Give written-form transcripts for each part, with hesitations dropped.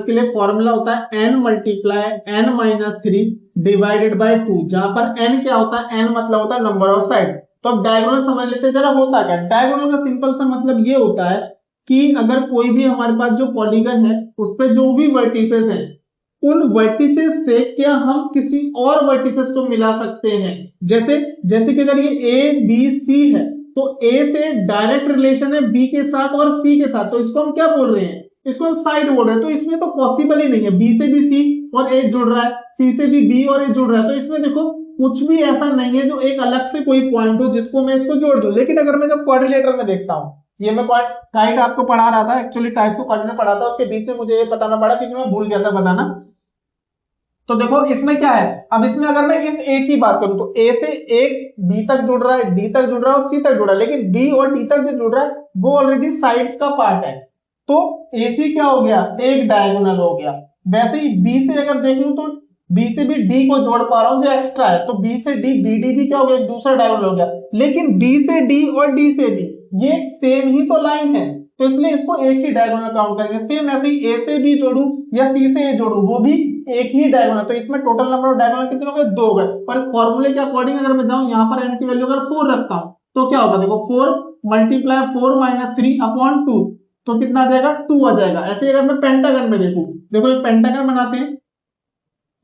के लिए फॉर्मूला होता है n multiply n minus 3 divided by 2, जहां पर n क्या होता है, n मतलब होता है नंबर ऑफ साइड। तो अब डायगोनल समझ लेते हैं जरा होता क्या। डायगोनल का सिंपल सा मतलब ये होता है कि अगर कोई भी हमारे पास जो पॉलीगन है उस पे जो भी वर्टिसेस हैं उन वर्टिसेस से क्या हम किसी और वर्टिसेस को मिला सकते हैं। जैसे जैसे कि अगर ये ए बी सी है तो ए से डायरेक्ट रिलेशन है बी के साथ और सी के साथ, तो इसको हम क्या बोल रहे हैं, इसको हम साइड बोल रहे हैं। तो इसमें तो पॉसिबल ही नहीं है, बी से भी सी और ए जुड़ रहा है, सी से भी बी और ए जुड़ रहा है, तो इसमें देखो कुछ भी ऐसा नहीं है जो एक अलग से कोई पॉइंट हो जिसको मैं इसको जोड़ दूं। लेकिन अगर मैं जब क्वाड्रिलेटरल में देखता हूं, ये मैं टाइट आपको पढ़ा रहा था, एक्चुअली टाइप को क्वाड्रिलेटरल पढ़ा था, उसके बीच में मुझे ये बताना पड़ा क्योंकि मैं भूल गया था बताना। तो देखो इसमें क्या है, अब इसमें अगर मैं इस ए की बात करूं तो ए से एक बी तक जुड़ रहा है, डी तक जुड़ रहा है और सी तक जुड़ रहा है, लेकिन बी और डी तक जो जुड़ रहा है वो ऑलरेडी साइड्स का पार्ट है, तो एसी क्या हो गया, एक डायगोनल हो गया। वैसे ही बी से अगर देख लूं तो बी से भी डी को जोड़ पा रहा हूं जो एक्स्ट्रा है, तो बी से डी बी डी भी क्या हो गया, एक दूसरा डायगोनल हो गया। लेकिन बी से डी और डी से बी ये सेम ही तो लाइन है, तो इसलिए इसको एक ही डायगोनल काउंट करेंगे। सेम ऐसे ही ए से बी जोड़ू या सी से ए जोड़ू वो भी एक ही डायगोनल, तो इसमें टोटल नंबर ऑफ डायगोनल कितने हो गए, 2 हो गए। पर फॉर्मूले के अकॉर्डिंग अगर मैं जाऊं यहाँ पर n की वैल्यू अगर 4 रखता हूं तो क्या होगा, देखो 4 मल्टीप्लाई 4 माइनस 3 अपॉन 2 तो कितना आ जाएगा, 2 आ जाएगा। ऐसे अगर मैं पेंटागन में देखूं, देखो एक पेंटागन बनाते हैं,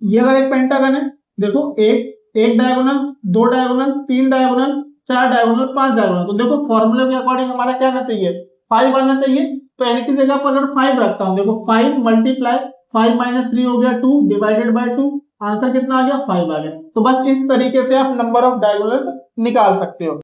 ये अगर एक पेंटागन है, देखो एक diagonal, 2 diagonal, 3 diagonal, 4 diagonal, 5 diagonal, तो देखो फॉर्मूले के अकॉर्डिंग हमारा क्या आना चाहिए, 5 आना चाहिए। तो n की जगह पर अगर 5 रखता हूं, देखो 5 मल्टीप्लाई 5 माइनस 3 हो गया 2 डिवाइडेड बाय 2, आंसर कितना आ गया, 5 आ गया। तो बस इस तरीके से आप नंबर ऑफ डायगोनल्स निकाल सकते हो।